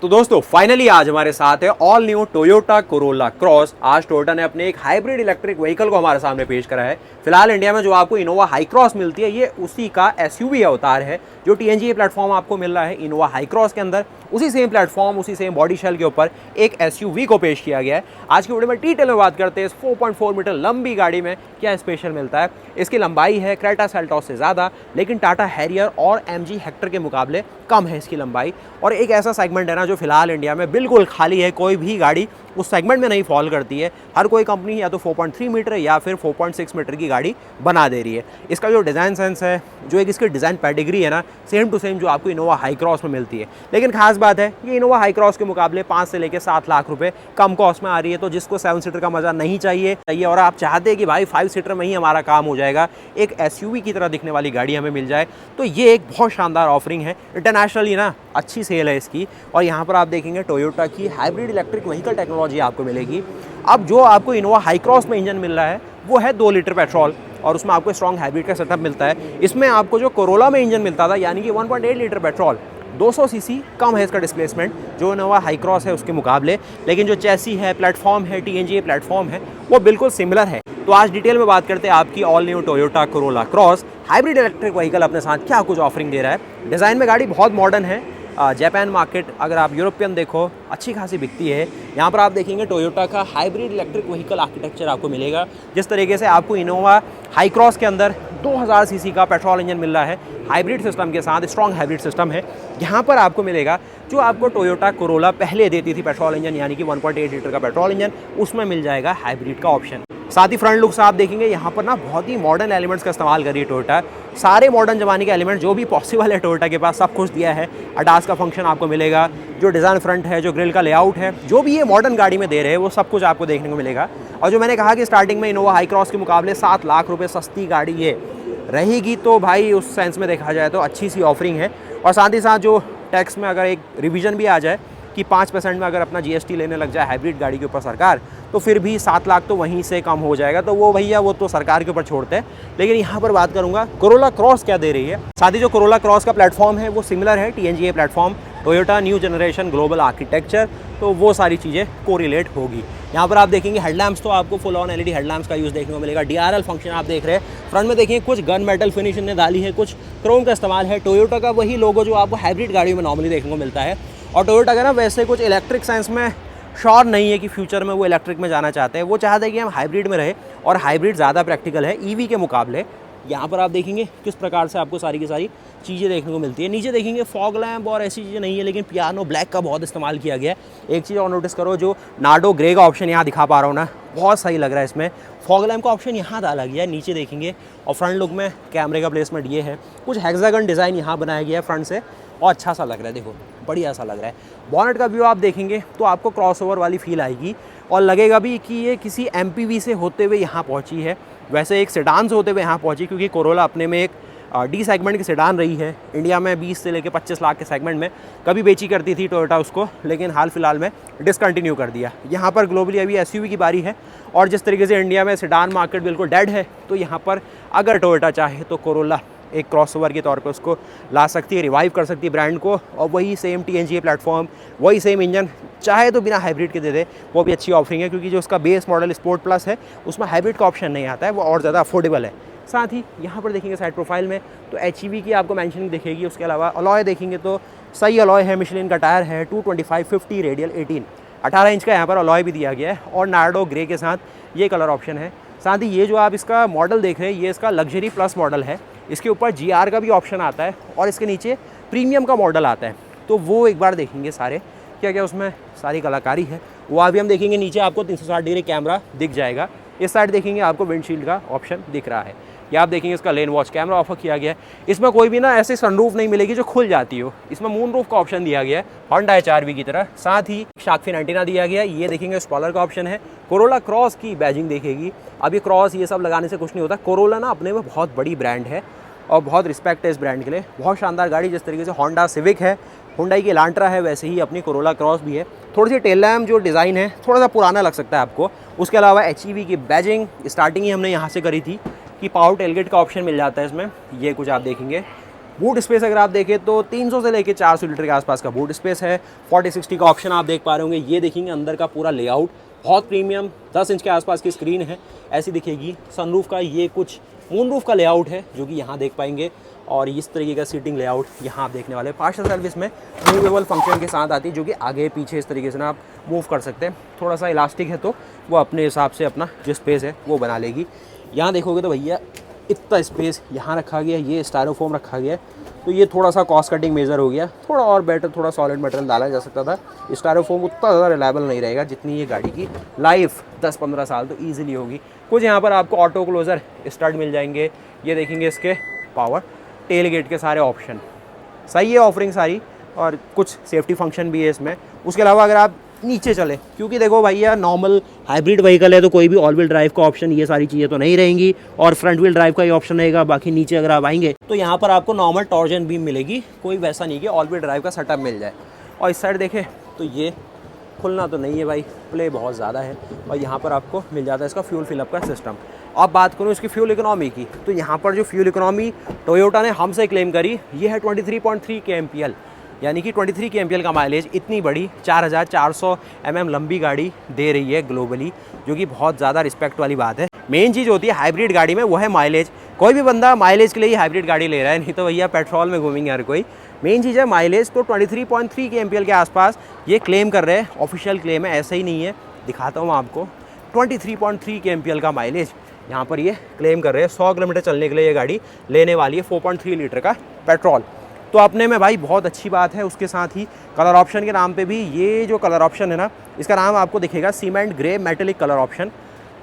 तो दोस्तों फाइनली आज हमारे साथ है all new Toyota Corolla cross. आज टोयोटा ने अपने एक हाइब्रिड इलेक्ट्रिक व्हीकल को हमारे सामने पेश करा है। फिलहाल इंडिया में जो आपको इनोवा हाई क्रॉस मिलती है ये उसी का एसयूवी अवतार है। जो टीएनजीए प्लेटफॉर्म आपको मिल रहा है इनोवा हाई क्रॉस के अंदर, उसी सेम प्लेटफॉर्म उसी सेम बॉडी शेल के ऊपर एक एसयूवी को पेश किया गया है। आज की वीडियो में डिटेल में बात करते हैं इस 4.4 मीटर लंबी गाड़ी में क्या स्पेशल मिलता है। इसकी लंबाई है क्रेटा सेल्टॉस से ज़्यादा, लेकिन टाटा हैरियर और एमजी हेक्टर के मुकाबले कम है इसकी लंबाई। और एक ऐसा सेगमेंट है ना जो फिलहाल इंडिया में बिल्कुल खाली है, कोई भी गाड़ी उस सेगमेंट में नहीं फॉल करती है। हर कोई कंपनी या तो 4.3 मीटर या फिर 4.6 मीटर की गाड़ी बना दे रही है। इसका जो डिज़ाइन सेंस है, जो एक इसकी डिज़ाइन पेडिग्री है ना, सेम टू सेम जो आपको इनोवा हाई क्रॉस में मिलती है। लेकिन खास बात है ये इनोवा हाई क्रॉस के मुकाबले 5 से लेकर 7 लाख रुपए कम कॉस्ट में आ रही है। तो जिसको 7 सीटर का मज़ा नहीं चाहिए और आप चाहते हैं कि भाई 5 सीटर में ही हमारा काम हो जाएगा, एक एसयूवी की तरह दिखने वाली गाड़ी हमें मिल जाए, तो ये एक बहुत शानदार ऑफरिंग है। इंटरनेशनली ना अच्छी सेल है इसकी। और यहाँ पर आप देखेंगे टोयोटा की हाइब्रिड इलेक्ट्रिक व्हीकल टेक्नोलॉजी आपको मिलेगी। अब जो आपको इनोवा हाई क्रॉस में इंजन मिल रहा है वो है 2 लीटर पेट्रोल और उसमें आपको स्ट्रॉन्ग हाइब्रिड का सेटअप मिलता है। इसमें आपको जो कोरोला में इंजन मिलता था यानी कि 1.8 लीटर पेट्रोल, 200 सीसी कम है इसका डिस्प्लेसमेंट जो इनोवा हाई क्रॉस है उसके मुकाबले। लेकिन जो चैसी है, प्लेटफॉर्म है, टीएनजीए प्लेटफॉर्म है, वो बिल्कुल सिमिलर है। तो आज डिटेल में बात करते हैं आपकी all new Toyota Corolla cross hybrid electric vehicle अपने साथ क्या कुछ ऑफरिंग दे रहा है। डिज़ाइन में गाड़ी बहुत मॉडर्न है। जापान मार्केट अगर आप यूरोपियन देखो अच्छी खासी बिकती है। यहाँ पर आप देखेंगे टोयोटा का हाइब्रिड इलेक्ट्रिक व्हीकल आर्किटेक्चर आपको मिलेगा। जिस तरीके से आपको इनोवा हाई क्रॉस के अंदर 2000 सीसी का पेट्रोल इंजन मिल रहा है हाइब्रिड सिस्टम के साथ, स्ट्रॉन्ग हाइब्रिड सिस्टम है। यहाँ पर आपको मिलेगा जो आपको टोयोटा कोरोला पहले देती थी पेट्रोल इंजन यानी कि 1.8 लीटर का पेट्रोल इंजन, उसमें मिल जाएगा हाइब्रिड का ऑप्शन। साथ ही फ्रंट लुक से आप देखेंगे यहाँ पर ना बहुत ही मॉडर्न एलिमेंट्स का इस्तेमाल कर रही है टोयोटा। सारे मॉडर्न जमाने के एलिमेंट जो भी पॉसिबल है टोयोटा के पास सब कुछ दिया है। अडास का फंक्शन आपको मिलेगा, जो डिज़ाइन फ्रंट है, जो ग्रिल का लेआउट है, जो भी ये मॉडर्न गाड़ी में दे रहे हैं वो सब कुछ आपको देखने को मिलेगा। और जो मैंने कहा कि स्टार्टिंग में इनोवा हाई क्रॉस के मुकाबले 7 लाख रुपये सस्ती गाड़ी ये रहेगी, तो भाई उस सेंस में देखा जाए तो अच्छी सी ऑफरिंग है। और साथ ही साथ जो टैक्स में अगर एक रिवीजन भी आ जाए कि 5% में अगर अपना जीएसटी लेने लग जाए हाइब्रिड गाड़ी के ऊपर सरकार, तो फिर भी 7 लाख तो वहीं से कम हो जाएगा। तो वो भैया वो तो सरकार के ऊपर छोड़ते हैं। लेकिन यहाँ पर बात करूँगा कोरोला क्रॉस क्या दे रही है। साथ ही जो कोरोला क्रॉस का प्लेटफॉर्म है वो सिमिलर है TNGA platform, Toyota new generation global architecture, तो वो सारी चीज़ें कोरिलेट होगी। यहाँ पर आप देखेंगे हेडलैम्प्स तो आपको फुल ऑन एलईडी हेडलैम्प्स का यूज़ देखने को मिलेगा। डीआरएल फंक्शन आप देख रहे हैं। फ्रंट में देखिए कुछ गन मेटल फिनिश ने डाली है, कुछ क्रोम का इस्तेमाल है। टोयोटा का वही लोगो जो आपको हाइब्रिड गाड़ियों में नॉर्मली देखने को मिलता है। और टोयोटा का ना वैसे कुछ इलेक्ट्रिक सेंस में श्योर नहीं है कि फ्यूचर में वो इलेक्ट्रिक में जाना चाहते हैं। वो चाहते हैं कि हम हाइब्रिड में रहे और हाइब्रिड ज़्यादा प्रैक्टिकल है ईवी के मुकाबले। यहाँ पर आप देखेंगे किस प्रकार से आपको सारी की सारी चीज़ें देखने को मिलती है। नीचे देखेंगे फॉग लैम्प और ऐसी चीज़ें नहीं है, लेकिन पियानो ब्लैक का बहुत इस्तेमाल किया गया है। एक चीज़ और नोटिस करो, जो नार्डो ग्रे का ऑप्शन यहाँ दिखा पा रहा हूँ ना, बहुत सही लग रहा है। इसमें फॉग लैम्प का ऑप्शन यहाँ डाला गया है, नीचे देखेंगे। और फ्रंट लुक में कैमरे का प्लेसमेंट ये है, कुछ हेक्सागन डिज़ाइन यहाँ बनाया गया है फ्रंट से और अच्छा सा लग रहा है। देखो बढ़िया सा लग रहा है। बॉनेट का व्यू आप देखेंगे तो आपको क्रॉसओवर वाली फील आएगी और लगेगा भी कि ये किसी एमपीवी से होते हुए यहाँ पहुँची है, वैसे एक सेडान से होते हुए यहाँ पहुँची। क्योंकि कोरोला अपने में एक डी सेगमेंट की सेडान रही है। इंडिया में 20 से लेकर 25 लाख के सेगमेंट में कभी बेची करती थी टोयोटा उसको, लेकिन हाल फिलहाल में डिसकंटिन्यू कर दिया। यहाँ पर ग्लोबली अभी एसयूवी की बारी है। और जिस तरीके से इंडिया में सेडान मार्केट बिल्कुल डेड है, तो यहाँ पर अगर टोयोटा चाहे तो कोरोला एक क्रॉसओवर के तौर पे उसको ला सकती है, रिवाइव कर सकती है ब्रांड को। और वही सेम टीएनजीए प्लेटफॉर्म, वही सेम इंजन, चाहे तो बिना हाइब्रिड के दे दे, वो भी अच्छी ऑफरिंग है। क्योंकि जो उसका बेस मॉडल स्पोर्ट प्लस है उसमें हाइब्रिड का ऑप्शन नहीं आता है, वो और ज़्यादा अफोर्डेबल है। साथ ही यहाँ पर देखेंगे साइड प्रोफाइल में तो एचईवी की आपको मेंशनिंग दिखेगी। उसके अलावा अलॉय देखेंगे तो सही अलॉय है, मिशलिन का टायर है, 225/50 रेडियल 18 इंच का यहाँ पर अलॉय भी दिया गया है। और नार्डो ग्रे के साथ ये कलर ऑप्शन है। साथ ही ये जो आप इसका मॉडल देख रहे हैं ये इसका लग्जरी प्लस मॉडल है। इसके ऊपर जीआर का भी ऑप्शन आता है और इसके नीचे प्रीमियम का मॉडल आता है। तो वो एक बार देखेंगे सारे क्या क्या उसमें सारी कलाकारी है वो अभी हम देखेंगे। नीचे आपको 360 डिग्री कैमरा दिख जाएगा। इस साइड देखेंगे आपको विंडशील्ड का ऑप्शन दिख रहा है। या आप देखेंगे इसका लेन वॉच कैमरा ऑफर किया गया है। इसमें कोई भी ना ऐसे सनरूफ नहीं मिलेगी जो खुल जाती हो, इसमें मून रूफ का ऑप्शन दिया गया है होंडा एचआरवी की तरह। साथ ही शार्क फिन एंटीना दिया गया है। ये देखेंगे स्पॉइलर का ऑप्शन है। कोरोला क्रॉस की बैजिंग देखेगी। अब ये क्रॉस ये सब लगाने से कुछ नहीं होता। कोरोला ना अपने में बहुत बड़ी ब्रांड है और बहुत रिस्पेक्ट है इस ब्रांड के लिए। बहुत शानदार गाड़ी, जिस तरीके से होंडा सिविक है, हुंडई की एलांट्रा है, वैसे ही अपनी कोरोला क्रॉस भी है। थोड़ी सी टेल लैम्प जो डिज़ाइन है थोड़ा सा पुराना लग सकता है आपको। उसके अलावा एचईवी की बैजिंग स्टार्टिंग ही हमने यहाँ से करी थी कि पावर टेलगेट का ऑप्शन मिल जाता है इसमें। ये कुछ आप देखेंगे बूट स्पेस अगर आप देखें तो 300 से लेके 400 लीटर के आसपास का बूट स्पेस है। 40-60 का ऑप्शन आप देख पा रहे होंगे। ये देखेंगे अंदर का पूरा लेआउट बहुत प्रीमियम, 10 इंच के आसपास की स्क्रीन है, ऐसी दिखेगी। सनरूफ का ये कुछ मूनरूफ का लेआउट है जो कि यहाँ देख पाएंगे, और इस तरीके का सीटिंग लेआउट यहाँ आप देखने वाले। पार्सल सर्विस में मूवेबल फंक्शन के साथ आती है, जो कि आगे पीछे इस तरीके से ना आप मूव कर सकते हैं। थोड़ा सा इलास्टिक है तो वो अपने हिसाब से अपना जो स्पेस है वो बना लेगी। यहाँ देखोगे तो भैया इतना स्पेस यहाँ रखा गया, ये स्टायरोफोम रखा गया, तो ये थोड़ा सा कॉस्ट कटिंग मेजर हो गया। थोड़ा और बेटर, थोड़ा सॉलिड मटेरियल डाला जा सकता था। स्टायरोफोम उतना ज़्यादा रिलायबल नहीं रहेगा जितनी ये गाड़ी की लाइफ 10-15 साल तो ईजिली होगी। कुछ यहाँ पर आपको ऑटो क्लोज़र स्टार्ट मिल जाएंगे। ये देखेंगे इसके पावर टेल गेट के सारे ऑप्शन सही है, ऑफरिंग सारी, और कुछ सेफ्टी फंक्शन भी है इसमें। उसके अलावा अगर आप नीचे चले, क्योंकि देखो भैया नॉर्मल हाइब्रिड व्हीकल है तो कोई भी ऑल व्हील ड्राइव का ऑप्शन, ये सारी चीज़ें तो नहीं रहेंगी, और फ्रंट व्हील ड्राइव का ही ऑप्शन रहेगा। बाकी नीचे अगर आप आएंगे तो यहाँ पर आपको नॉर्मल टॉर्जन बीम मिलेगी, कोई वैसा नहीं कि ऑल व्हील ड्राइव का सेटअप मिल जाए। और इस साइड देखें तो ये खुलना तो नहीं है भाई, प्ले बहुत ज़्यादा है, और यहाँ पर आपको मिल जाता है इसका फ्यूल फिलअप का सिस्टम। अब बात करूँ इसकी फ्यूल इकोनॉमी की, तो यहाँ पर जो फ्यूल इकोनॉमी टोयोटा ने हमसे क्लेम करी ये है 23.3 kmpl, यानी कि 23 kmpl का माइलेज। इतनी बड़ी 4400 mm लंबी गाड़ी दे रही है ग्लोबली, जो कि बहुत ज़्यादा रिस्पेक्ट वाली बात है। मेन चीज़ होती है हाइब्रिड गाड़ी में वो है माइलेज। कोई भी बंदा माइलेज के लिए ही हाइब्रिड गाड़ी ले रहा है, नहीं तो भैया पेट्रोल में घूमेंगे हर कोई। मेन चीज़ है माइलेज, तो 23.3 kmpl के आसपास ये क्लेम कर रहे हैं, ऑफिशियल क्लेम है, ऐसा ही नहीं है। दिखाता हूँ आपको 23.3 kmpl का माइलेज यहाँ पर ये क्लेम कर रहे हैं। 100 किलोमीटर चलने के लिए ये गाड़ी लेने वाली है 4.3 लीटर का पेट्रोल, तो अपने में भाई बहुत अच्छी बात है। उसके साथ ही कलर ऑप्शन के नाम पे भी, ये जो कलर ऑप्शन है ना, इसका नाम आपको दिखेगा cement grey metallic colour option,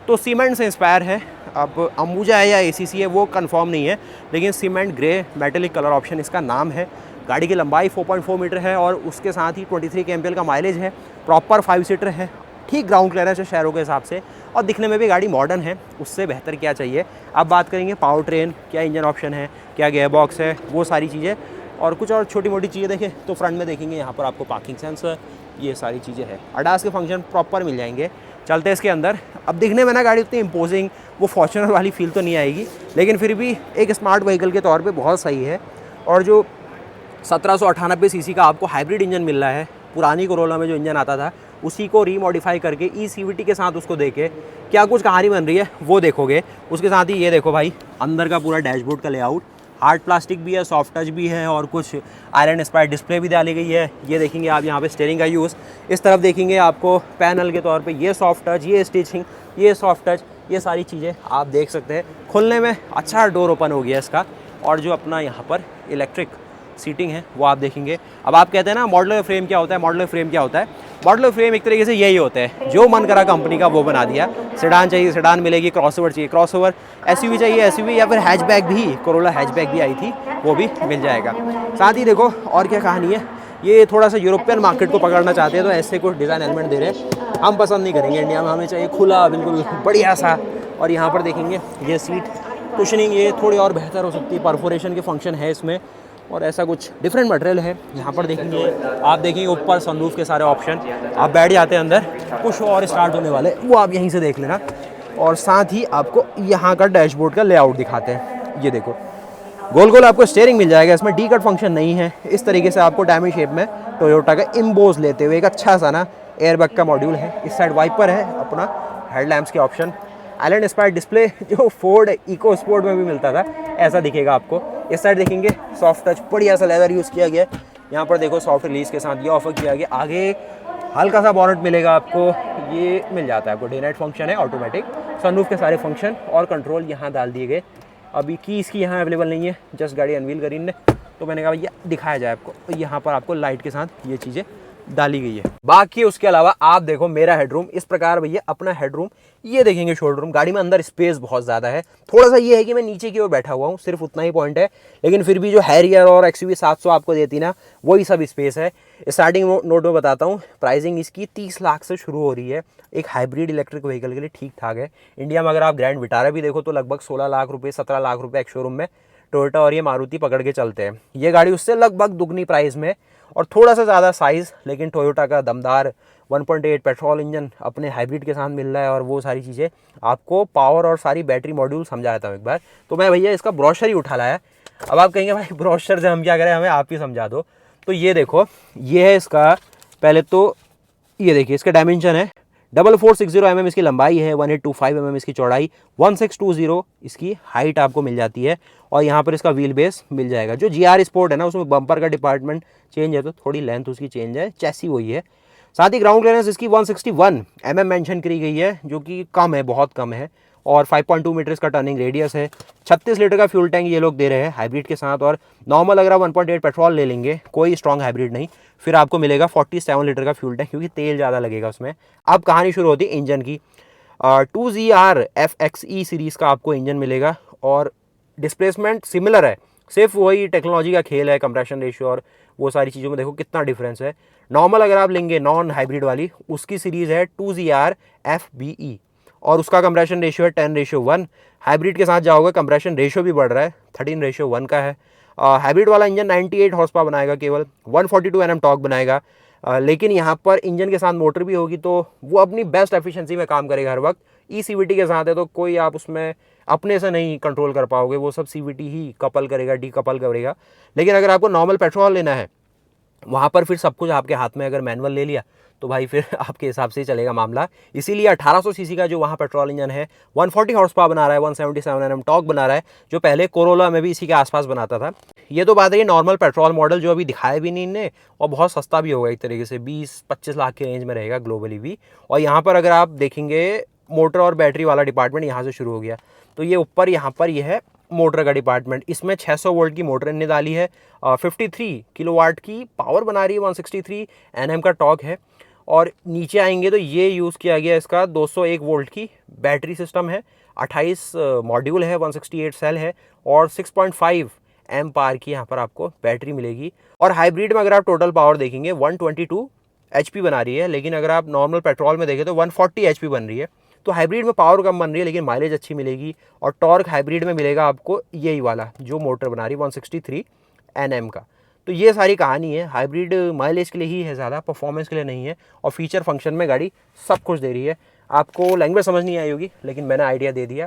तो सीमेंट से इंस्पायर है। अब अंबुजा है या ACC है वो कंफर्म नहीं है, लेकिन cement grey metallic colour option इसका नाम है। गाड़ी की लंबाई 4.4 मीटर है, और उसके साथ ही 23 kmpl का माइलेज है। प्रॉपर 5 सीटर है, ठीक ग्राउंड क्लियरेंस है शहरों के हिसाब से, और दिखने में भी गाड़ी मॉडर्न है, उससे बेहतर क्या चाहिए। अब बात करेंगे पावर ट्रेन, क्या इंजन ऑप्शन है, क्या गियर बॉक्स है, वो सारी चीज़ें, और कुछ और छोटी मोटी चीज़ें देखें तो फ्रंट में देखेंगे यहाँ पर आपको पार्किंग सेंसर, ये सारी चीज़ें हैं। ADAS के फंक्शन प्रॉपर मिल जाएंगे। चलते हैं इसके अंदर। अब दिखने में ना गाड़ी उतनी इम्पोजिंग वो फॉर्च्यूनर वाली फील तो नहीं आएगी, लेकिन फिर भी एक स्मार्ट व्हीकल के तौर पे बहुत सही है। और जो 1798 सीसी का आपको हाइब्रिड इंजन मिल रहा है, पुरानी कोरोला में जो इंजन आता था उसी को रीमॉडिफाई करके ECVT के साथ उसको देके क्या कुछ कहानी बन रही है वो देखोगे। उसके साथ ही ये देखो भाई अंदर का पूरा डैशबोर्ड का लेआउट, हार्ड प्लास्टिक भी है, सॉफ्ट टच भी है, और कुछ आयरन इंस्पायर्ड डिस्प्ले भी डाली गई है। ये देखेंगे आप यहाँ पे स्टीयरिंग का यूज़, इस तरफ देखेंगे आपको पैनल के तौर पे ये सॉफ्ट टच, ये स्टिचिंग, ये सॉफ्ट टच, ये सारी चीज़ें आप देख सकते हैं। खुलने में अच्छा डोर ओपन हो गया इसका, और जो अपना यहाँ पर इलेक्ट्रिक सीटिंग है वो आप देखेंगे। अब आप कहते हैं ना मॉडलर फ्रेम क्या होता है, मॉडलर फ्रेम क्या होता है? मॉडलर फ्रेम एक तरीके से यही होता है, जो मन करा कंपनी का वो बना दिया। सेडान चाहिए सेडान मिलेगी, क्रॉसओवर चाहिए क्रॉसओवर, SUV चाहिए SUV, या फिर हैचबैक भी, कोरोला हैचबैक भी आई थी वो भी मिल जाएगा। साथ ही देखो और क्या कहानी है, ये थोड़ा सा यूरोपियन मार्केट को पकड़ना चाहते हैं तो ऐसे कुछ डिज़ाइन एलिमेंट दे रहे हैं, हम पसंद नहीं करेंगे इंडिया में, हमें चाहिए खुला बिल्कुल बढ़िया सा। और यहाँ पर देखेंगे ये सीट कुशनिंग ये थोड़ी और बेहतर हो सकती है, परफोरेशन के फंक्शन है इसमें, और ऐसा कुछ डिफरेंट मटेरियल है। यहाँ पर देखेंगे आप, देखेंगे ऊपर सनरूफ के सारे ऑप्शन, आप बैठ जाते हैं अंदर, कुछ और स्टार्ट होने वाले वो आप यहीं से देख लेना। और साथ ही आपको यहाँ का डैशबोर्ड का लेआउट दिखाते हैं, ये देखो गोल गोल आपको स्टीयरिंग मिल जाएगा, इसमें डी कट फंक्शन नहीं है। इस तरीके से आपको डायमंड शेप में टोयोटा का इम्बोज लेते हुए एक अच्छा सा ना एयरबैग का मॉड्यूल है। इस साइड वाइपर है, अपना हेडलैम्प्स के ऑप्शन, आइलैंड इंस्पायर्ड डिस्प्ले जो फोर्ड इको स्पोर्ट में भी मिलता था ऐसा दिखेगा आपको। इस साइड देखेंगे सॉफ्ट टच, बढ़िया सा लेदर यूज़ किया गया। यहाँ पर देखो सॉफ्ट रिलीज के साथ ये ऑफर किया गया। आगे हल्का सा बॉनेट मिलेगा आपको, ये मिल जाता है आपको, डे नाइट फंक्शन है, ऑटोमेटिक सनरूफ के सारे फंक्शन और कंट्रोल यहाँ डाल दिए गए। अभी की इसकी यहाँ अवेलेबल नहीं है, जस्ट गाड़ी अनवील करी ने, तो मैंने कहा भैया दिखाया जाए आपको। तो यहाँ पर आपको लाइट के साथ ये चीज़ें डाली गई है। बाकी उसके अलावा आप देखो मेरा हेडरूम इस प्रकार, भैया अपना हेडरूम, ये देखेंगे शोल्डर रूम। गाड़ी में अंदर स्पेस बहुत ज़्यादा है, थोड़ा सा ये है कि मैं नीचे की ओर बैठा हुआ हूँ, सिर्फ उतना ही पॉइंट है, लेकिन फिर भी जो हैरियर और XUV 700 आपको देती ना वही सब स्पेस है। स्टार्टिंग नोट में बताता हूँ, प्राइसिंग इसकी 30 लाख से शुरू हो रही है। एक हाइब्रिड इलेक्ट्रिक व्हीकल के लिए ठीक ठाक है। इंडिया में अगर आप ग्रैंड विटारा भी देखो तो लगभग 16 लाख रुपये 17 लाख रुपये एक शोरूम में टोयोटा और ये मारुति पकड़ के चलते हैं। ये गाड़ी उससे लगभग दुगनी प्राइस में और थोड़ा सा ज़्यादा साइज़, लेकिन टोयोटा का दमदार 1.8 पेट्रोल इंजन अपने हाइब्रिड के साथ मिल रहा है। और वो सारी चीज़ें आपको पावर और सारी बैटरी मॉड्यूल समझाता हूँ एक बार। तो मैं भैया इसका ब्रोशर ही उठा लाया, अब आप कहेंगे भाई ब्रोशर से हम क्या करें, हमें आप ही समझा दो। तो ये देखो, ये है इसका, पहले तो ये देखिए इसका डायमेंशन है 4460 mm इसकी लंबाई है, 1825 mm इसकी चौड़ाई, 1620 इसकी हाइट आपको मिल जाती है। और यहाँ पर इसका व्हील बेस मिल जाएगा। जो GR स्पोर्ट है ना, उसमें बम्पर का डिपार्टमेंट चेंज है तो थोड़ी लेंथ उसकी चेंज है, चैसी वही है। साथ ही ग्राउंड क्लियरेंस इसकी 161 mm मेंशन करी गई है, जो कि कम है, बहुत कम है। और 5.2 मीटर इसका टर्निंग रेडियस है। 36 लीटर का फ्यूल टैंक ये लोग दे रहे हैं हाइब्रिड के साथ। और नॉर्मल अगर आप 1.8 पेट्रोल ले लेंगे, कोई स्ट्रॉन्ग हाइब्रिड नहीं, फिर आपको मिलेगा 47 लीटर का फ्यूल टैंक, क्योंकि तेल ज़्यादा लगेगा उसमें। अब कहानी शुरू होती है इंजन की। 2ZR FXE सीरीज़ का आपको इंजन मिलेगा और डिस्प्लेसमेंट सिमिलर है, सिर्फ वही टेक्नोलॉजी का खेल है, कंप्रेशन रेशियो और वो सारी चीज़ों में देखो कितना डिफरेंस है। नॉर्मल अगर आप लेंगे नॉन हाइब्रिड वाली, उसकी सीरीज़ है 2ZR FBE और उसका कंप्रेशन रेशियो है 10:1। हाइब्रिड के साथ जाओगे कंप्रेशन रेशियो भी बढ़ रहा है, 13:1 का है। हाइब्रिड वाला इंजन 98 हॉर्स पावर बनाएगा, केवल 142 Nm टॉर्क बनाएगा। लेकिन यहाँ पर इंजन के साथ मोटर भी होगी, तो वो अपनी बेस्ट एफिशिएंसी में काम करेगा हर वक्त। CVT के साथ है तो कोई आप उसमें अपने से नहीं कंट्रोल कर पाओगे, वो सब CVT ही कपल करेगा, डीकपल करेगा। लेकिन अगर आपको नॉर्मल पेट्रोल लेना है, वहाँ पर फिर सब कुछ आपके हाथ में, अगर मैनुअल ले लिया तो भाई फिर आपके हिसाब से ही चलेगा मामला। इसीलिए 1800 सीसी का जो वहाँ पेट्रोल इंजन है 140 हॉर्स पावर बना रहा है, 177 Nm टॉर्क बना रहा है, जो पहले कोरोला में भी इसी के आसपास बनाता था। ये तो बात है नॉर्मल पेट्रोल मॉडल, जो अभी दिखाया भी नहीं इनने, और बहुत सस्ता भी होगा एक तरीके से, 20-25 लाख की रेंज में रहेगा ग्लोबली भी। और यहाँ पर अगर आप देखेंगे मोटर और बैटरी वाला डिपार्टमेंट यहाँ से शुरू हो गया, तो ये ऊपर यहाँ पर यह है मोटर का डिपार्टमेंट। इसमें 600 वोल्ट की मोटर इनने डाली है, 53 किलोवाट की पावर बना रही है, 163 Nm का टॉर्क है। और नीचे आएंगे तो ये यूज़ किया गया इसका 201 वोल्ट की बैटरी सिस्टम है, 28 मॉड्यूल है, 168 सेल है और 6.5 एम्प पावर की यहाँ पर आपको बैटरी मिलेगी। और हाइब्रिड में अगर आप टोटल पावर देखेंगे 122 HP बना रही है, लेकिन अगर आप नॉर्मल पेट्रोल में देखें तो 140 HP बन रही है। तो हाइब्रिड में पावर कम बन रही है, लेकिन माइलेज अच्छी मिलेगी। और टॉर्क हाइब्रिड में मिलेगा आपको यही वाला जो मोटर बना रही है 163 Nm का। तो ये सारी कहानी है। हाइब्रिड माइलेज के लिए ही है ज़्यादा, परफॉर्मेंस के लिए नहीं है। और फीचर फंक्शन में गाड़ी सब कुछ दे रही है। आपको लैंग्वेज समझ नहीं आई होगी, लेकिन मैंने आइडिया दे दिया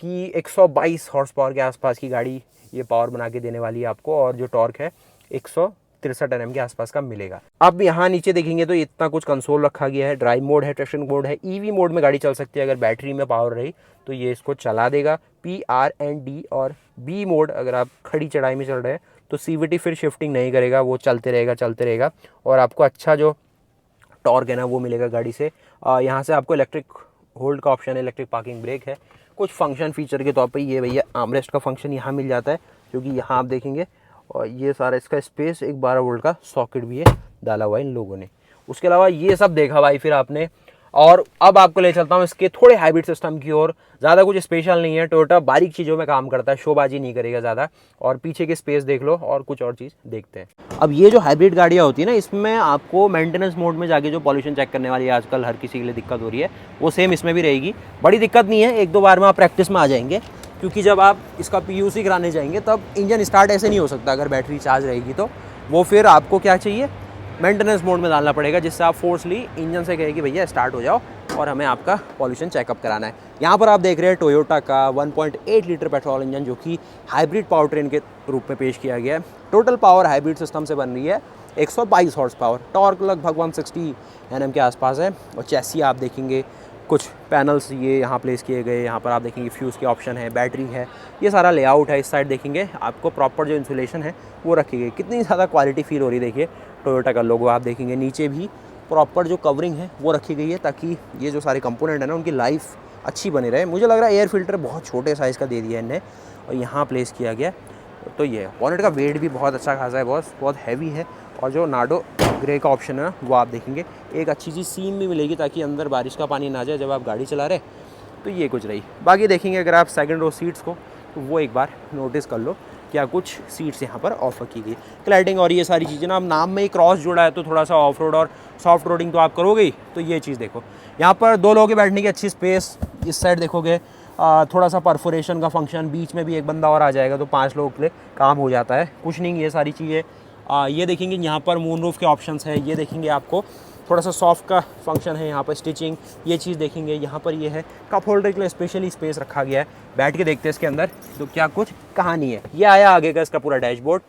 कि 122 हॉर्स पावर के आसपास की गाड़ी ये पावर बना के देने वाली है आपको। और जो टॉर्क है 163 Nm के आसपास का मिलेगा। अब यहाँ नीचे देखेंगे तो इतना कुछ कंसोल रखा गया है, ड्राइव मोड है, ट्रैक्शन मोड है, EV मोड में गाड़ी चल सकती है। अगर बैटरी में पावर रही तो ये इसको चला देगा। P, R and D और B मोड, अगर आप खड़ी चढ़ाई में चल रहे हैं तो CVT फिर शिफ्टिंग नहीं करेगा, वो चलते रहेगा। और आपको अच्छा जो टॉर्क है ना वो मिलेगा गाड़ी से। यहाँ से आपको इलेक्ट्रिक होल्ड का ऑप्शन है, इलेक्ट्रिक पार्किंग ब्रेक है। कुछ फंक्शन फीचर के तौर पे ये भैया आर्मरेस्ट का फंक्शन यहाँ मिल जाता है, क्योंकि यहाँ आप देखेंगे और ये सारा इसका स्पेस, एक 12 वोल्ट का सॉकेट भी है डाला हुआ इन लोगों ने। उसके अलावा ये सब देखा भाई फिर आपने। और अब आपको ले चलता हूँ इसके थोड़े हाइब्रिड सिस्टम की ओर। ज़्यादा कुछ स्पेशल नहीं है, टोयोटा बारीक चीज़ों में काम करता है, शोबाजी नहीं करेगा ज़्यादा। और पीछे की स्पेस देख लो और कुछ और चीज़ देखते हैं। अब ये जो हाइब्रिड गाड़ियाँ होती है ना, इसमें आपको मेंटेनेंस मोड में जाके जो पॉल्यूशन चेक करने वाली आजकल हर किसी के लिए दिक्कत हो रही है, वो सेम इसमें भी रहेगी। बड़ी दिक्कत नहीं है, 1-2 बार में आप प्रैक्टिस में आ जाएंगे। क्योंकि जब आप इसका PUC कराने जाएंगे तब इंजन स्टार्ट ऐसे नहीं हो सकता अगर बैटरी चार्ज रहेगी तो। वो फिर आपको क्या चाहिए, मेंटेनेंस मोड में डालना पड़ेगा, जिससे आप फोर्सली इंजन से कहेगी भैया स्टार्ट हो जाओ और हमें आपका पॉल्यूशन चेकअप कराना है। यहाँ पर आप देख रहे हैं टोयोटा का 1.8 लीटर पेट्रोल इंजन, जो कि हाइब्रिड पावर ट्रेन के रूप में पेश किया गया है। टोटल पावर हाइब्रिड सिस्टम से बन रही है 122 हॉर्स पावर, टॉर्क लगभग 160 Nm के आसपास है। और चैसी आप देखेंगे कुछ पैनल्स ये यहाँ प्लेस किए गए, यहाँ पर आप देखेंगे फ्यूज़ के ऑप्शन है, बैटरी है, ये सारा लेआउट है। इस साइड देखेंगे आपको प्रॉपर जो इंसुलेशन है वो रखी गई। कितनी ज़्यादा क्वालिटी फील हो रही है, देखिए टोयोटा का लोगो आप देखेंगे। नीचे भी प्रॉपर जो कवरिंग है वो रखी गई है, ताकि ये जो सारे कंपोनेंट है ना उनकी लाइफ अच्छी बनी रहे। मुझे लग रहा है एयर फिल्टर बहुत छोटे साइज़ का दे दिया है इन्हें और यहाँ प्लेस किया गया। तो ये बॉनेट का वेट भी बहुत अच्छा खासा है, बहुत हैवी है। और जो नाडो ग्रे का ऑप्शन है वो आप देखेंगे, एक अच्छी सी सीम भी मिलेगी ताकि अंदर बारिश का पानी ना जाए जब आप गाड़ी चला रहे। तो ये कुछ रही। बाकी देखेंगे अगर आप सेकंड रो सीट्स को, तो वो एक बार नोटिस कर लो, क्या कुछ सीट्स यहाँ पर ऑफर की गई, क्लैडिंग और ये सारी चीज़ें ना। अब नाम में ही क्रॉस जुड़ा है तो थोड़ा सा ऑफ रोड और सॉफ्ट रोडिंग तो आप करोगे ही। तो ये चीज़ देखो, यहाँ पर 2 लोगों के बैठने की अच्छी स्पेस। इस साइड देखोगे थोड़ा सा परफोरेशन का फंक्शन, बीच में भी एक बंदा और आ जाएगा तो 5 लोगों के लिए काम हो जाता है। कुछ नहीं, ये सारी चीज़ें। ये देखेंगे यहाँ पर मून रूफ के ऑप्शंस है। ये देखेंगे आपको थोड़ा सा सॉफ्ट का फंक्शन है, यहाँ पर स्टिचिंग, ये चीज़ देखेंगे। यहाँ पर ये है कप होल्डर के लिए स्पेशली स्पेस रखा गया है। बैठ के देखते हैं इसके अंदर तो क्या कुछ कहानी है। ये आया आगे का इसका पूरा डैशबोर्ड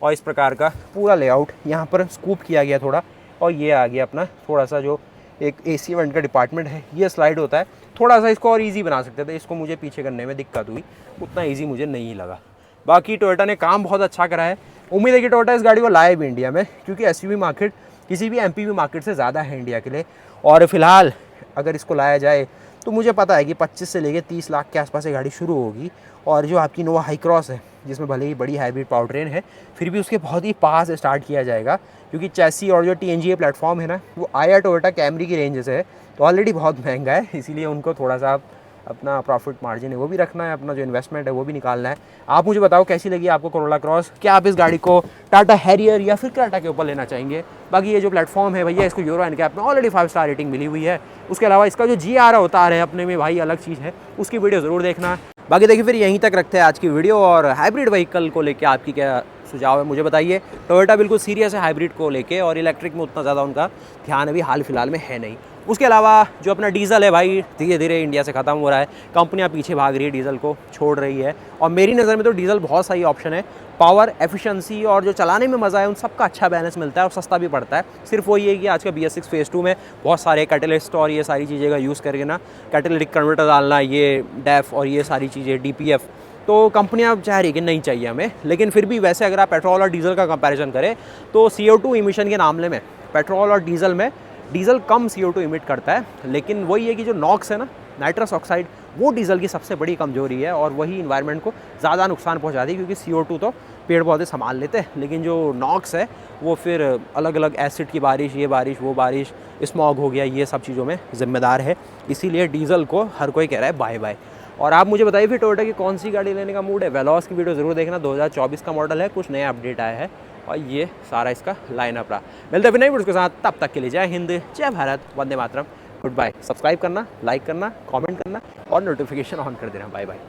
और इस प्रकार का पूरा लेआउट। यहाँ पर स्कूप किया गया थोड़ा, और ये आ गया अपना थोड़ा सा जो एक AC वेंट का डिपार्टमेंट है, ये स्लाइड होता है। थोड़ा सा इसको और ईजी बना सकते थे, इसको मुझे पीछे करने में दिक्कत हुई, उतना ईजी मुझे नहीं लगा। बाकी टोयोटा ने काम बहुत अच्छा करा है। उम्मीद है कि टोयोटा इस गाड़ी को लाए भी इंडिया में, क्योंकि SUV मार्केट किसी भी MPV मार्केट से ज़्यादा है इंडिया के लिए। और फिलहाल अगर इसको लाया जाए तो मुझे पता है कि 25 से लेकर 30 लाख के आसपास ये गाड़ी शुरू होगी। और जो आपकी इनोवा हाई क्रॉस है, जिसमें भले ही बड़ी हाइब्रिड पावर ट्रेन है, फिर भी उसके बहुत ही पास स्टार्ट किया जाएगा, क्योंकि चैसी और जो TNGA प्लेटफॉर्म है ना, वो आया टोयोटा कैमरी की रेंज से है, तो ऑलरेडी बहुत महंगा है। इसीलिए उनको थोड़ा सा अपना प्रॉफिट मार्जिन है वो भी रखना है, अपना जो इन्वेस्टमेंट है वो भी निकालना है। आप मुझे बताओ कैसी लगी आपको कोरोला क्रॉस, क्या आप इस गाड़ी को टाटा हैरियर या फिर टाटा के ऊपर लेना चाहेंगे। बाकी ये जो प्लेटफॉर्म है भैया, इसको यूरो NCAP में ऑलरेडी 5 स्टार रेटिंग मिली हुई है। उसके अलावा इसका जो GR अवतार है अपने में भाई अलग चीज़ है, उसकी वीडियो ज़रूर देखना। बाकी देखिए फिर यहीं तक रखते हैं आज की वीडियो, और हाइब्रिड व्हीकल को लेके आपकी क्या सुझाव है मुझे बताइए। टोयोटा बिल्कुल सीरियस है हाइब्रिड को लेके, और इलेक्ट्रिक में उतना ज़्यादा उनका ध्यान अभी हाल फिलहाल में है नहीं। उसके अलावा जो अपना डीजल है भाई, धीरे धीरे इंडिया से ख़त्म हो रहा है, कंपनियां पीछे भाग रही है, डीजल को छोड़ रही है। और मेरी नज़र में तो डीजल बहुत सही ऑप्शन है। पावर, एफिशिएंसी और जो चलाने में मज़ा है, उन सबका अच्छा बैलेंस मिलता है और सस्ता भी पड़ता है। सिर्फ वही है कि आज का BS6 फेज़ 2 में बहुत सारे कैटलिस्ट और ये सारी चीज़ें का यूज़ करके ना, कैटेलिटिक कन्वर्टर डालना, ये डेफ और ये सारी चीज़ें DPF, तो कंपनियां चाह रही कि नहीं चाहिए हमें। लेकिन फिर भी वैसे अगर आप पेट्रोल और डीजल का कंपैरिजन करें तो CO2 इमिशन के मामले में पेट्रोल और डीजल में डीजल कम CO2 इमिट करता है। लेकिन वही है कि जो नॉक्स है ना, नाइट्रस ऑक्साइड, वो डीजल की सबसे बड़ी कमजोरी है, और वही इन्वायरमेंट को ज़्यादा नुकसान पहुंचाती है। क्योंकि CO2 तो पेड़ पौधे संभाल लेते हैं, लेकिन जो नॉक्स है वो फिर अलग अलग एसिड की बारिश, ये बारिश, वो बारिश, स्मॉग हो गया, ये सब चीज़ों में ज़िम्मेदार है। इसीलिए डीजल को हर कोई कह रहा है बाय बाय। और आप मुझे बताइए फिर टोयोटा की कौन सी गाड़ी लेने का मूड है। वेलोस की वीडियो ज़रूर देखना, 2024 का मॉडल है, कुछ नया अपडेट आया है, और ये सारा इसका लाइनअप रहा। मिलते हैं फिर नई वीडियो के साथ, तब तक के लिए जय हिंद, जय भारत, वंदे मातरम, गुड बाय। सब्सक्राइब करना, लाइक करना, कमेंट करना और नोटिफिकेशन ऑन कर देना। Bye bye.